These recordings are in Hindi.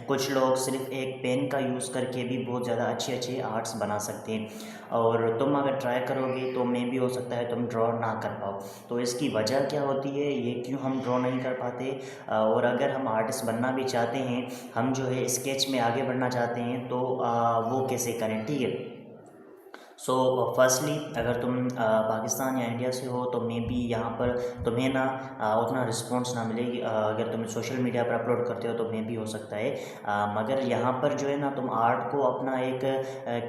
कुछ लोग सिर्फ एक पेन का यूज़ करके भी बहुत ज़्यादा अच्छे अच्छे आर्ट्स बना सकते हैं, और तुम अगर ट्राई करोगे तो मे भी हो सकता है तुम ड्रॉ ना कर पाओ। तो इसकी वजह क्या होती है, ये क्यों हम ड्रॉ नहीं कर पाते, और अगर हम आर्टिस्ट बनना भी चाहते हैं, हम जो है स्केच में आगे बढ़ना चाहते हैं, तो वो कैसे करें, ठीक है। सो फर्स्टली अगर तुम पाकिस्तान या इंडिया से हो तो मे बी यहाँ पर तुम्हें ना उतना रिस्पॉन्स ना मिलेगी, अगर तुम सोशल मीडिया पर अपलोड करते हो तो मे भी हो सकता है, मगर यहाँ पर जो है ना तुम आर्ट को अपना एक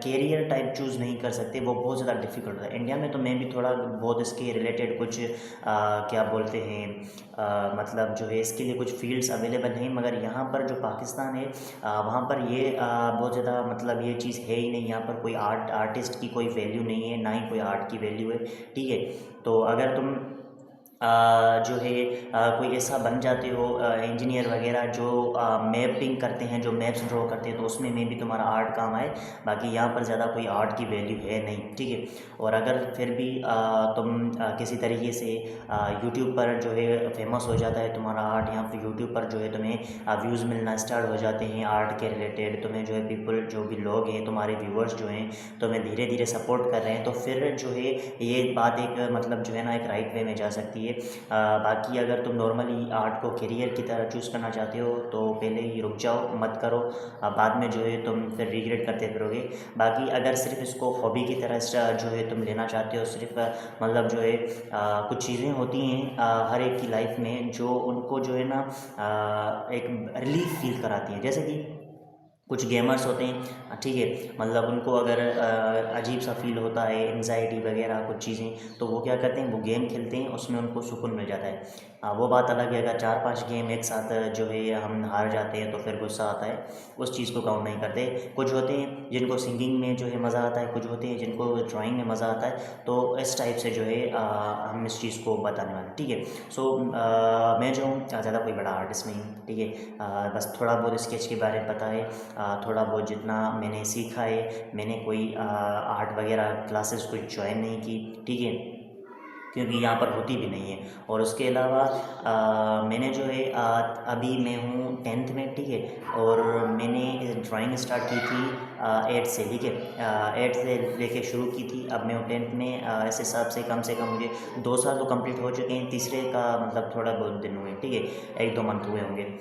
कैरियर टाइप चूज़ नहीं कर सकते, वो बहुत ज़्यादा डिफ़िकल्ट है। इंडिया में तो मे भी थोड़ा बहुत इसके रिलेटेड कुछ क्या बोलते हैं, मतलब जो है इसके लिए कुछ फील्ड्स अवेलेबल हैं, मगर यहाँ पर जो पाकिस्तान है वहाँ पर ये बहुत ज़्यादा मतलब ये चीज़ है ही नहीं। यहाँ पर कोई आर्टिस्ट की कोई वैल्यू नहीं है, ना ही कोई आर्ट की वैल्यू है, ठीक है। तो अगर तुम जो है कोई ऐसा बन जाते हो इंजीनियर वगैरह जो मैपिंग करते हैं, जो मैप्स ड्रॉ करते हैं, तो उसमें भी तुम्हारा आर्ट काम आए। बाकी यहाँ पर ज़्यादा कोई आर्ट की वैल्यू है नहीं, ठीक है। और अगर फिर भी तुम किसी तरीके से यूट्यूब पर जो है फेमस हो जाता है तुम्हारा आर्ट, यहाँ पर यूट्यूब पर जो है तुम्हें व्यूज़ मिलना स्टार्ट हो जाते हैं आर्ट के रिलेटेड, तुम्हें जो है पीपल जो भी लोग हैं तुम्हारे व्यूवर्स जो हैं तुम्हें धीरे धीरे सपोर्ट कर रहे हैं, तो फिर जो है ये बात एक मतलब जो है ना एक राइट वे में जा सकती है। बाकी अगर तुम नॉर्मली आर्ट को करियर की तरह चूज़ करना चाहते हो तो पहले ही रुक जाओ, मत करो, बाद में जो है तुम फिर रिग्रेट करते फिरोगे। बाकी अगर सिर्फ इसको हॉबी की तरह जो है तुम लेना चाहते हो, सिर्फ मतलब जो है कुछ चीज़ें होती हैं हर एक की लाइफ में जो उनको जो है ना एक रिलीफ फील कराती है, जैसे कि कुछ गेमर्स होते हैं, ठीक है, मतलब उनको अगर अजीब सा फील होता है, एंजाइटी वगैरह कुछ चीज़ें, तो वो क्या करते हैं, वो गेम खेलते हैं, उसमें उनको सुकून मिल जाता है। वो बात अलग है अगर 4-5 गेम एक साथ जो है हम हार जाते हैं तो फिर गुस्सा आता है, उस चीज़ को काउंट नहीं करते। कुछ होते हैं जिनको सिंगिंग में जो है मज़ा आता है, कुछ होते हैं जिनको ड्राइंग में मज़ा आता है, तो इस टाइप से जो है हम इस चीज़ को बताने वाले, ठीक है। सो मैं जो हूँ ज़्यादा कोई बड़ा आर्टिस्ट नहीं हूँ, ठीक है, बस थोड़ा बहुत स्केच के बारे में पता है, थोड़ा बहुत जितना मैंने सीखा है, मैंने कोई आर्ट वगैरह क्लासेस कोई ज्वाइन नहीं की, ठीक है, क्योंकि यहाँ पर होती भी नहीं है। और उसके अलावा मैंने जो है अभी मैं हूँ 10th में, ठीक है, और मैंने ड्राइंग स्टार्ट की थी 8 से, ठीक है, 8 से लेके शुरू की थी, अब मैं हूँ 10th में, इस हिसाब से कम मुझे 2 साल तो कंप्लीट हो चुके हैं, तीसरे का मतलब थोड़ा बहुत दिन हुए, ठीक है, 1-2 मंथ हुए होंगे।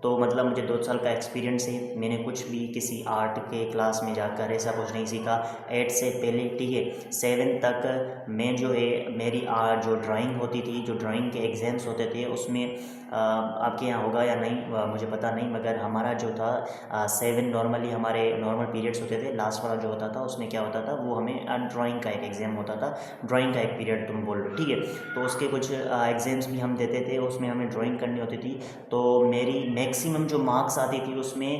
तो मतलब मुझे 2 साल का एक्सपीरियंस है, मैंने कुछ भी किसी आर्ट के क्लास में जाकर ऐसा कुछ नहीं सीखा 8 से पहले, ठीक है। 7 तक मैं जो है मेरी जो ड्राइंग होती थी, जो ड्राइंग के एग्ज़ाम्स होते थे उसमें आपके यहाँ होगा या नहीं मुझे पता नहीं, मगर हमारा जो था 7 नॉर्मली हमारे नॉर्मल पीरियड्स होते थे, लास्ट वाला जो होता था उसमें क्या होता था, वो हमें ड्राइंग का एक एग्ज़ाम होता था, ड्राइंग का एक पीरियड तुम बोल लो, ठीक है। तो उसके कुछ एग्ज़ाम्स भी हम देते थे, उसमें हमें ड्राइंग करनी होती थी। तो मेरी मैक्सिमम जो मार्क्स आती थी उसमें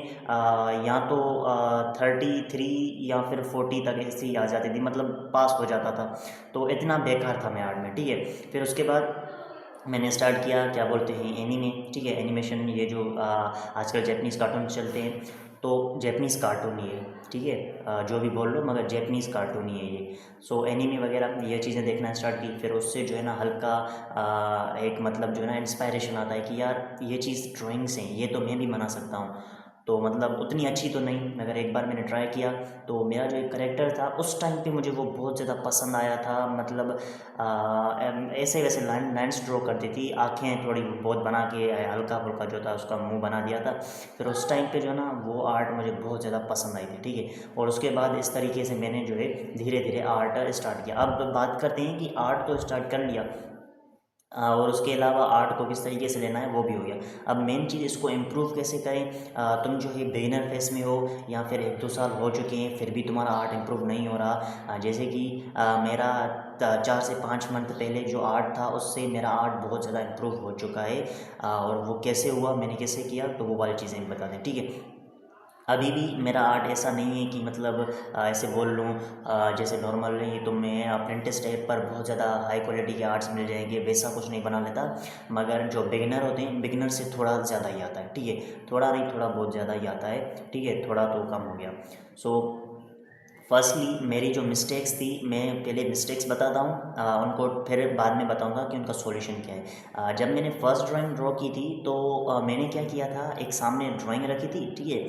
या तो 33 या फिर 40 तक ऐसे ही आ जाती थी, मतलब पास हो जाता था। तो इतना बेकार था मैं आर्ट में, ठीक है। फिर उसके बाद मैंने स्टार्ट किया क्या बोलते हैं एनीमे, ठीक है, एनिमेशन, ये जो आजकल जैपनीज़ कार्टून चलते हैं, तो जैपनीज़ कार्टून ही है, ठीक है, जो भी बोल लो मगर जैपनीज़ कार्टून ही है ये। सो एनीमे वगैरह ये चीज़ें देखना स्टार्ट की, फिर उससे जो है ना हल्का एक मतलब जो है ना इंस्पायरेशन आता है कि यार ये चीज़ ड्राइंग से ये तो मैं भी बना सकता हूँ। तो मतलब उतनी अच्छी तो नहीं, मगर एक बार मैंने ट्राई किया तो मेरा जो एक करेक्टर था उस टाइम पे मुझे वो बहुत ज़्यादा पसंद आया था, मतलब ऐसे वैसे लाइन्स ड्रॉ करती थी, आँखें थोड़ी बहुत बना के हल्का फुल्का जो था उसका मुंह बना दिया था। फिर उस टाइम पे जो है ना वो आर्ट मुझे बहुत ज़्यादा पसंद आई थी, ठीक है। और उसके बाद इस तरीके से मैंने जो है धीरे धीरे आर्ट स्टार्ट किया। अब बात करते हैं कि आर्ट तो स्टार्ट कर लिया, और उसके अलावा आर्ट को किस तरीके से लेना है वो भी हो गया। अब मेन चीज़ इसको इम्प्रूव कैसे करें, तुम जो है बिगिनर फेस में हो या फिर 1-2 साल हो चुके हैं फिर भी तुम्हारा आर्ट इम्प्रूव नहीं हो रहा, जैसे कि मेरा 4 से 5 मंथ पहले जो आर्ट था उससे मेरा आर्ट बहुत ज़्यादा इम्प्रूव हो चुका है, और वो कैसे हुआ, मैंने कैसे किया, तो वो वाली चीज़ें बता दें, ठीक है। अभी भी मेरा आर्ट ऐसा नहीं है कि मतलब ऐसे बोल लूँ जैसे नॉर्मल नहीं, तो मैं अप्रेंटिस टाइप पर बहुत ज़्यादा हाई क्वालिटी के आर्ट्स मिल जाएंगे वैसा कुछ नहीं बना लेता, मगर जो बिगिनर होते हैं बिगिनर से थोड़ा ज़्यादा ही आता है, ठीक है, थोड़ा नहीं थोड़ा बहुत ज़्यादा ही आता है, ठीक है, थोड़ा तो कम हो गया। सो फर्स्टली मेरी जो मिस्टेक्स थी, मैं पहले मिस्टेक्स बताता हूँ, उनको फिर बाद में बताऊँगा कि उनका सॉल्यूशन क्या है। जब मैंने फर्स्ट ड्राइंग ड्रॉ की थी तो मैंने क्या किया था, एक सामने ड्राइंग रखी थी, ठीक है।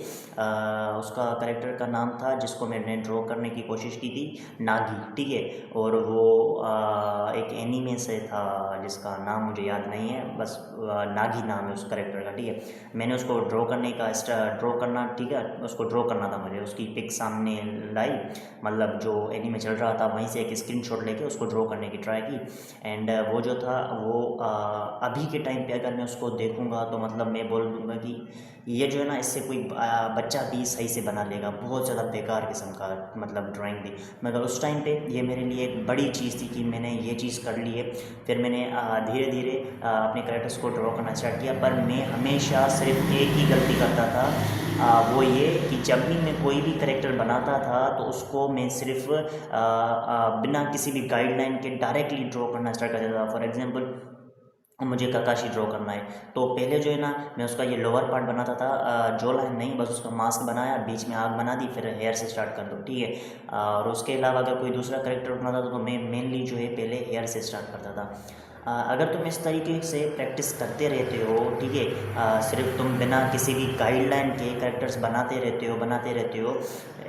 उसका कैरेक्टर का नाम था जिसको मैंने ड्रॉ करने की कोशिश की थी, नागी, ठीक है। और वो एक एनीमे से था जिसका नाम मुझे याद नहीं है, बस नागी नाम है उस कैरेक्टर का, ठीक है। मैंने उसको ड्रॉ करना, ठीक है, उसको ड्रॉ करना था मुझे, उसकी पिक सामने लाई, मतलब जो एनीमे चल रहा था वहीं से एक स्क्रीनशॉट लेके उसको ड्रॉ करने की ट्राई की। एंड वो जो था वो अभी के टाइम पे अगर मैं उसको देखूंगा तो मतलब मैं बोल दूंगा कि ये जो है ना, इससे कोई बच्चा भी सही से बना लेगा, बहुत ज़्यादा बेकार किस्म का मतलब ड्राइंग थी। मगर उस टाइम पे ये मेरे लिए एक बड़ी चीज़ थी कि मैंने ये चीज़ कर ली है। फिर मैंने धीरे धीरे अपने कैरेक्टर्स को ड्रॉ करना स्टार्ट किया, पर मैं हमेशा सिर्फ एक ही गलती करता था, वो ये कि जब भी मैं कोई भी करेक्टर बनाता था तो उसको मैं सिर्फ बिना किसी भी गाइडलाइन के डायरेक्टली ड्रॉ करना स्टार्ट कर देता था। फॉर एग्जांपल, मुझे ककाशी ड्रॉ करना है तो पहले जो है ना, मैं उसका ये लोअर पार्ट बनाता था, जो लाइन नहीं, बस उसका मास्क बनाया, बीच में आग बना दी, फिर हेयर से स्टार्ट कर दो, ठीक है। और उसके अलावा अगर कोई दूसरा करेक्टर बनाता था तो मैं मेनली जो है पहले हेयर से स्टार्ट करता था। अगर तुम इस तरीके से प्रैक्टिस करते रहते हो, ठीक है, सिर्फ तुम बिना किसी भी गाइडलाइन के कैरेक्टर्स बनाते रहते हो,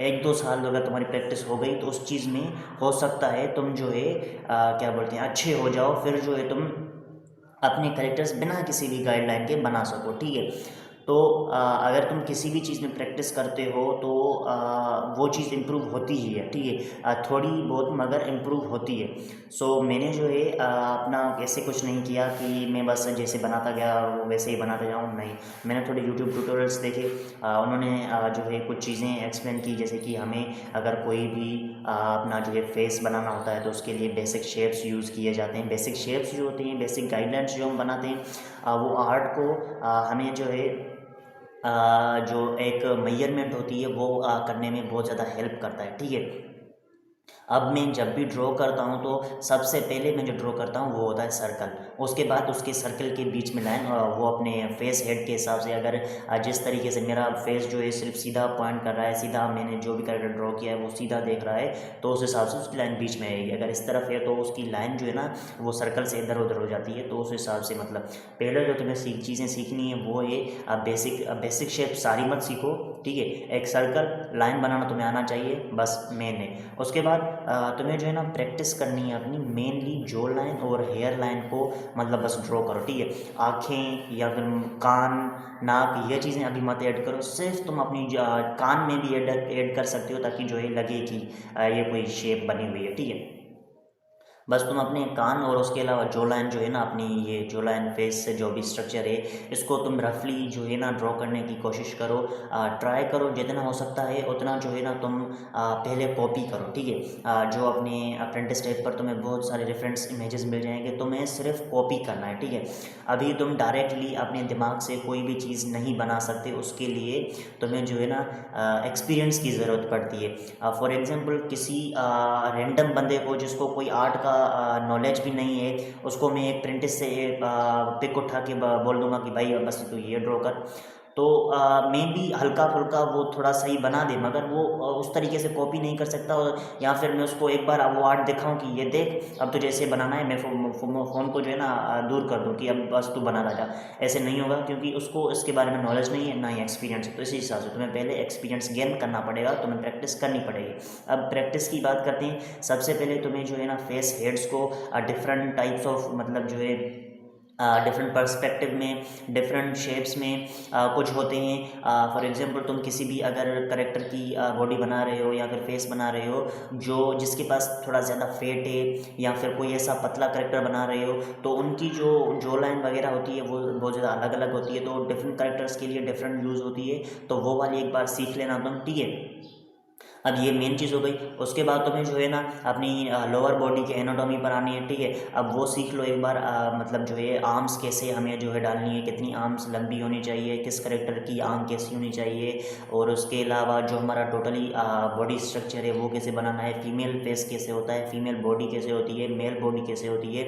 1-2 साल अगर तुम्हारी प्रैक्टिस हो गई तो उस चीज़ में हो सकता है तुम जो है क्या बोलते हैं, अच्छे हो जाओ, फिर जो है तुम अपने कैरेक्टर्स बिना किसी भी गाइडलाइन के बना सको, ठीक है। तो अगर तुम किसी भी चीज़ में प्रैक्टिस करते हो तो वो चीज़ इम्प्रूव होती ही है, ठीक है, थोड़ी बहुत मगर इम्प्रूव होती है। सो मैंने जो है अपना ऐसे कुछ नहीं किया कि मैं बस जैसे बनाता गया वैसे ही बनाते जाऊँ, नहीं। मैंने थोड़े यूट्यूब ट्यूटोरियल्स देखे, उन्होंने जो है कुछ चीज़ें एक्सप्लेन की, जैसे कि हमें अगर कोई भी अपना जो है फेस बनाना होता है तो उसके लिए बेसिक शेप्स यूज़ किए जाते हैं। बेसिक शेप्स जो होती हैं, बेसिक गाइडलाइंस जो हम बनाते हैं, वो आर्ट को हमें जो है जो एक मेजरमेंट होती है वो करने में बहुत ज़्यादा हेल्प करता है, ठीक है। अब मैं जब भी ड्रॉ करता हूँ तो सबसे पहले मैं जो ड्रॉ करता हूँ वो होता है सर्कल। उसके बाद उसके सर्कल के बीच में लाइन, वो अपने फेस हेड के हिसाब से, अगर जिस तरीके से मेरा फेस जो है सिर्फ सीधा पॉइंट कर रहा है, सीधा मैंने जो भी कैरेक्टर ड्रॉ किया है वो सीधा देख रहा है, तो उस हिसाब से उसकी लाइन बीच में आएगी। अगर इस तरफ है तो उसकी लाइन जो है ना वो सर्कल से इधर उधर हो जाती है। तो उस हिसाब से मतलब पहले जो तुम्हें चीज़ें सीखनी है वो है बेसिक शेप सारी मत सीखो, ठीक है। एक सर्कल लाइन बनाना तुम्हें आना चाहिए, बस मेन है। उसके बाद तुम्हें जो है ना प्रैक्टिस करनी है अपनी, मेनली जो लाइन और हेयर लाइन को मतलब बस ड्रॉ करो, ठीक है। आँखें या फिर कान, नाक, ये चीज़ें अभी मत ऐड करो, सिर्फ तुम अपनी कान में भी ऐड कर सकते हो ताकि जो है लगे कि ये कोई शेप बनी हुई है, ठीक है। बस तुम अपने कान और उसके अलावा जो लाइन जो है ना, अपनी ये जो लाइन फेस से जो भी स्ट्रक्चर है, इसको तुम रफली जो है ना ड्रॉ करने की कोशिश करो, ट्राई करो जितना हो सकता है उतना जो है ना तुम पहले कॉपी करो, ठीक है। जो अपने अप्रेंटिस टाइप पर तुम्हें बहुत सारे रेफरेंस इमेजेस मिल जाएंगे, तुम्हें सिर्फ कॉपी करना है, ठीक है। अभी तुम डायरेक्टली अपने दिमाग से कोई भी चीज़ नहीं बना सकते, उसके लिए तुम्हें जो है ना एक्सपीरियंस की ज़रूरत पड़ती है। फॉर एग्जांपल, किसी रैंडम बंदे को जिसको कोई आर्ट का नॉलेज भी नहीं है, उसको मैं एक प्रिंटिस से पिक उठा के बोल दूंगा कि भाई बस तू ये ड्रॉ कर, तो मैं भी हल्का फुल्का वो थोड़ा सही बना दे, मगर वो उस तरीके से कॉपी नहीं कर सकता। या फिर मैं उसको एक बार वो आर्ट दिखाऊं कि ये देख अब तुझे ऐसे बनाना है, मैं फ़ोन को जो है ना दूर कर दूं कि अब बस तू बना जा। ऐसे नहीं होगा, क्योंकि उसको इसके बारे में नॉलेज नहीं है, ना ही एक्सपीरियंस है। तो इसी हिसाब से तुम्हें पहले एक्सपीरियंस गेन करना पड़ेगा, तुम्हें प्रैक्टिस करनी पड़ेगी। अब प्रैक्टिस की बात करते हैं। सबसे पहले तुम्हें जो है ना फेस हेड्स को डिफरेंट टाइप्स ऑफ मतलब जो है डिफरेंट पर्सपेक्टिव में, डिफरेंट शेप्स में कुछ होते हैं। फॉर एग्जांपल, तुम किसी भी अगर करेक्टर की बॉडी बना रहे हो या फिर फेस बना रहे हो जो जिसके पास थोड़ा ज़्यादा फेट है, या फिर कोई ऐसा पतला करेक्टर बना रहे हो, तो उनकी जो लाइन वगैरह होती है वो बहुत ज़्यादा अलग अलग होती है। तो डिफरेंट करेक्टर्स के लिए डिफरेंट यूज़ होती है, तो वो वाली एक बार सीख लेना तुम, ठीक है। अब ये मेन चीज़ हो गई। उसके बाद तुम्हें जो है ना अपनी लोअर बॉडी के एनाटॉमी पर आनी है, ठीक है। अब वो सीख लो एक बार, मतलब जो है आर्म्स कैसे हमें जो है डालनी है, कितनी आर्म्स लंबी होनी चाहिए, किस करेक्टर की आर्म कैसी होनी चाहिए, और उसके अलावा जो हमारा टोटली बॉडी स्ट्रक्चर है वो कैसे बनाना है, फीमेल फेस कैसे होता है, फीमेल बॉडी कैसे होती है, मेल बॉडी कैसे होती है,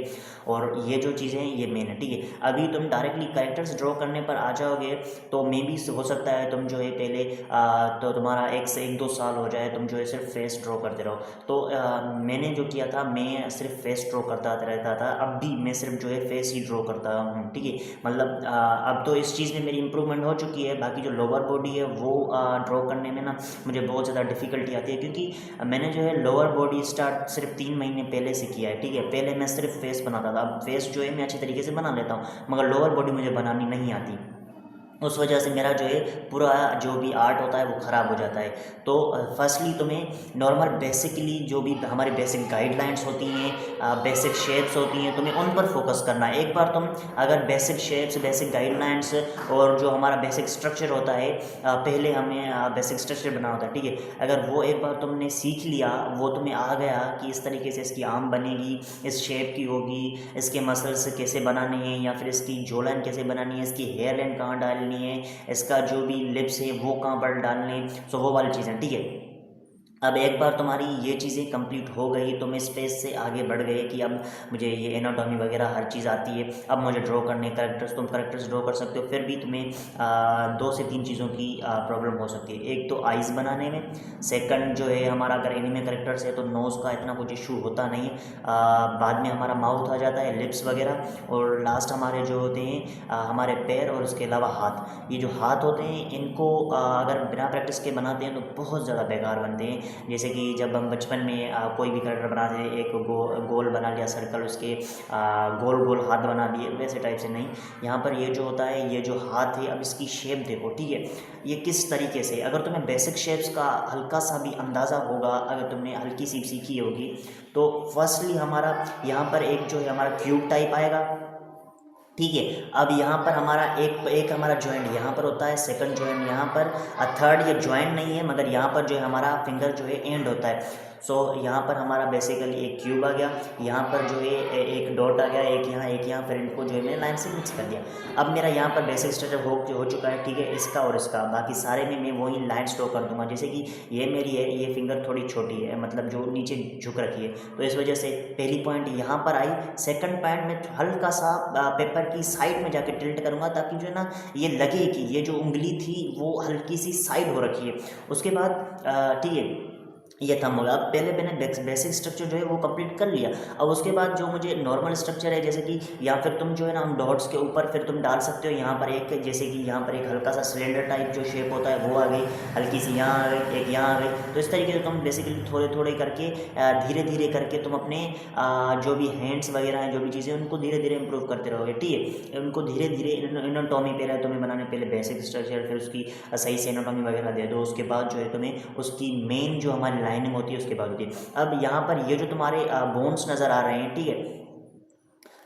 और ये जो चीज़ें हैं ये मेन है, ठीक है। अभी तुम डायरेक्टली करेक्टर्स ड्रॉ करने पर आ जाओगे तो मे भी हो सकता है तुम जो है पहले तो तुम्हारा 1 से 1-2 साल हो जाए है तुम जो है सिर्फ फेस ड्रॉ करते रहो। तो मैंने जो किया था, मैं सिर्फ फेस ड्रॉ करता रहता था, अब भी मैं सिर्फ जो है फेस ही ड्रॉ करता हूँ, ठीक है। मतलब अब तो इस चीज़ में मेरी इंप्रूवमेंट हो चुकी है। बाकी जो लोअर बॉडी है वो ड्रॉ करने में ना मुझे बहुत ज़्यादा डिफ़िकल्टी आती है, क्योंकि मैंने जो है लोअर बॉडी स्टार्ट सिर्फ 3 महीने पहले से किया है, ठीक है। पहले मैं सिर्फ फेस बनाता था, अब फेस जो है मैं अच्छी तरीके से बना लेता हूँ, मगर लोअर बॉडी मुझे बनानी नहीं आती। उस वजह से मेरा जो है पूरा जो भी आर्ट होता है वो ख़राब हो जाता है। तो फर्स्टली तुम्हें नॉर्मल बेसिकली जो भी हमारी बेसिक गाइडलाइंस होती हैं, बेसिक शेप्स होती हैं, तुम्हें उन पर फोकस करना है। एक बार तुम अगर बेसिक शेप्स, बेसिक गाइडलाइंस और जो हमारा बेसिक स्ट्रक्चर होता है, पहले हमें बेसिक स्ट्रक्चर बनाना होता है, ठीक है। अगर वो एक बार तुमने सीख लिया, वो तुम्हें आ गया कि इस तरीके से इसकी आर्म बनेगी, इस शेप की होगी, इसके मसल्स कैसे बनाने हैं, या फिर इसकी जो लाइन कैसे बनानी है, इसकी हेयर लाइन कहाँ डालनी है, इसका जो भी लिप्स है वो कहाँ पर डालने, सो वो वाली चीज़ें, ठीक है। अब एक बार तुम्हारी ये चीज़ें कंप्लीट हो गई तो मैं स्पेस से आगे बढ़ गए कि अब मुझे ये एनाटॉमी वगैरह हर चीज़ आती है। अब मुझे ड्रॉ करने करेक्टर्स, तुम करेक्टर्स ड्रॉ कर सकते हो, फिर भी तुम्हें 2 से 3 चीज़ों की प्रॉब्लम हो सकती है। एक तो आइज़ बनाने में, सेकंड जो है हमारा अगर एनिमे करेक्टर्स है तो नोज़ का इतना कुछ इशू होता नहीं है, बाद में हमारा माउथ आ जाता है, लिप्स वगैरह, और लास्ट हमारे जो होते हैं हमारे पैर, और उसके अलावा हाथ। ये जो हाथ होते हैं इनको अगर बिना प्रैक्टिस के बनाते हैं तो बहुत ज़्यादा बेकार बनते हैं। जैसे कि जब हम बचपन में कोई भी करेक्टर बनाते हैं, एक गोल बना लिया सर्कल, उसके गोल गोल हाथ बना दिए, वैसे टाइप से नहीं। यहाँ पर ये जो होता है, ये जो हाथ है, अब इसकी शेप देखो, ठीक है, ये किस तरीके से, अगर तुम्हें बेसिक शेप्स का हल्का सा भी अंदाज़ा होगा, अगर तुमने हल्की सी सीखी होगी, तो फर्स्टली हमारा यहाँ पर एक जो है हमारा क्यूब टाइप आएगा, ठीक है। अब यहाँ पर हमारा एक एक हमारा जॉइंट यहाँ पर होता है, सेकंड जॉइंट यहाँ पर, थर्ड ये जॉइंट नहीं है, मगर यहाँ पर जो है हमारा फिंगर जो है एंड होता है। सो यहाँ पर हमारा बेसिकली एक क्यूब आ गया, यहाँ पर जो है एक डॉट आ गया, एक यहाँ, फिर इनको जो है मैंने लाइन से मिक्स कर दिया। अब मेरा यहाँ पर बेसिक स्ट्रक्चर हो चुका है, ठीक है, इसका और इसका। बाकी सारे में मैं वही लाइन स्ट्रो कर दूंगा। जैसे कि ये मेरी है, ये फिंगर थोड़ी छोटी है, मतलब जो नीचे झुक रखी है, तो इस वजह से पहली पॉइंट यहाँ पर आई। सेकंड पॉइंट में हल्का सा पेपर की साइड में जाके टिल्ट करूँगा, ताकि जो है ना ये लगे कि ये जो उंगली थी वो हल्की सी साइड हो रखी है। उसके बाद ठीक है, ये थंब होगा। अब पहले मैंने बेसिक स्ट्रक्चर जो है वो कंप्लीट कर लिया। अब उसके बाद जो मुझे नॉर्मल स्ट्रक्चर है, जैसे कि या फिर तुम जो है ना हम डॉट्स के ऊपर फिर तुम डाल सकते हो यहाँ पर एक, जैसे कि यहाँ पर एक हल्का सा सिलेंडर टाइप जो शेप होता है वो आ गई, हल्की सी यहाँ आ गई, एक यहाँ आ गई। तो इस तरीके से तुम बेसिकली थोड़े थोड़े करके धीरे धीरे करके तुम अपने जो भी हैंड्स वगैरह हैं, जो भी चीज़ें, उनको धीरे धीरे इंप्रूव करते रहोगे, ठीक है। उनको धीरे धीरे एनाटॉमी पहले तुम्हें बनाने, पहले बेसिक स्ट्रक्चर, फिर उसकी सही से एनाटॉमी वगैरह दे दो। उसके बाद जो है तुम्हें उसकी मेन जो हमारी लाइनिंग होती है उसके बाद होती है। अब यहाँ पर ये जो तुम्हारे बोन्स नज़र आ रहे हैं, ठीक है,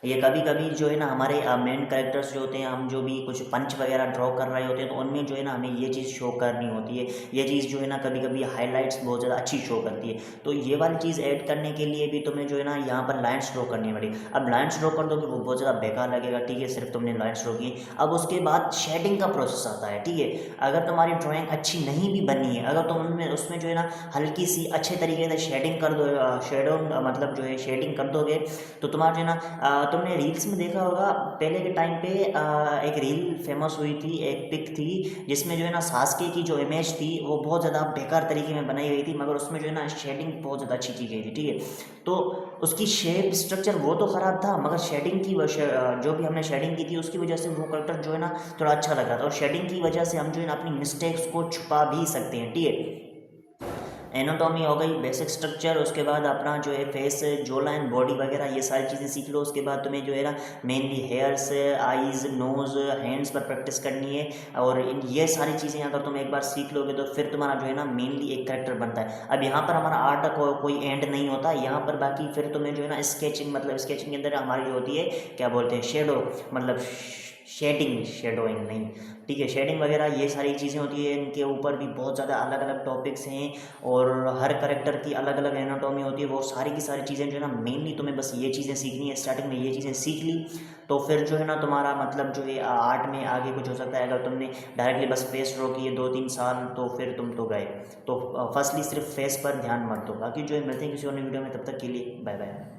ये कभी कभी जो है ना हमारे मेन कैरेक्टर्स जो होते हैं, हम जो भी कुछ पंच वगैरह ड्रॉ कर रहे होते हैं, तो उनमें जो है ना हमें ये चीज़ शो करनी होती है। ये चीज़ जो है ना कभी कभी हाइलाइट्स बहुत ज़्यादा अच्छी शो करती है। तो ये वाली चीज़ ऐड करने के लिए भी तुम्हें जो है ना यहाँ पर लाइन्स ड्रॉ करनी पड़ेगी। अब लाइन्स ड्रॉ कर दोगे वो बहुत ज़्यादा बेकार लगेगा, ठीक है, सिर्फ तुमने लाइन्स ड्रॉ की। अब उसके बाद शेडिंग का प्रोसेस आता है, ठीक है। अगर तुम्हारी ड्राइंग अच्छी नहीं भी बनी है, अगर तुम उसमें जो है ना हल्की सी अच्छे तरीके से शेडिंग कर दो, शेडो मतलब जो है शेडिंग कर दोगे, तो तुम्हारा जो है ना तुमने रील्स में देखा होगा, पहले के टाइम पे एक रील फेमस हुई थी, एक पिक थी, जिसमें जो है ना सास्के की जो इमेज थी वो बहुत ज़्यादा बेकार तरीके में बनाई गई थी, मगर उसमें जो है ना शेडिंग बहुत ज़्यादा अच्छी की गई थी, ठीक है। तो उसकी शेप स्ट्रक्चर वो तो ख़राब था, मगर शेडिंग की जो भी हमने शेडिंग की थी उसकी वजह से वो करेक्टर जो है ना थोड़ा अच्छा लग रहा था। और शेडिंग की वजह से हम जो है ना अपनी मिस्टेक्स को छुपा भी सकते हैं, ठीक है। एनाटॉमी हो गई, बेसिक स्ट्रक्चर, उसके बाद अपना जो है फेस, जो लाइन, बॉडी वगैरह, ये सारी चीज़ें सीख लो। उसके बाद तुम्हें जो है ना mainly hairs, eyes, nose, hands पर प्रैक्टिस करनी है। और ये सारी चीज़ें अगर तुम एक बार सीख लोगे तो फिर तुम्हारा जो है ना मेनली एक करेक्टर बनता है। अब यहाँ पर हमारा आर्ट का कोई एंड नहीं होता यहाँ पर। बाकी फिर तुम्हें जो है ना स्केचिंग, मतलब स्केचिंग के अंदर हमारी जो होती है क्या बोलते हैं, शेडो, मतलब शेडिंग, शेडोइंग नहीं, ठीक है, शेडिंग वगैरह, ये सारी चीज़ें होती है। इनके ऊपर भी बहुत ज़्यादा अलग अलग टॉपिक्स हैं, और हर करेक्टर की अलग अलग एनाटॉमी होती है। वो सारी की सारी चीज़ें जो है ना मेनली तुम्हें बस ये चीज़ें सीखनी है। स्टार्टिंग में ये चीज़ें सीख ली तो फिर जो है ना तुम्हारा मतलब जो है आर्ट में आगे कुछ हो सकता है। अगर तुमने डायरेक्टली बस फेस ड्रॉ किए 2-3 साल तो फिर तुम तो गए। तो फर्स्टली सिर्फ फेस पर ध्यान मत दो। बाकी जो है मिलते हैं किसी और वीडियो में, तब तक के लिए बाय बाय।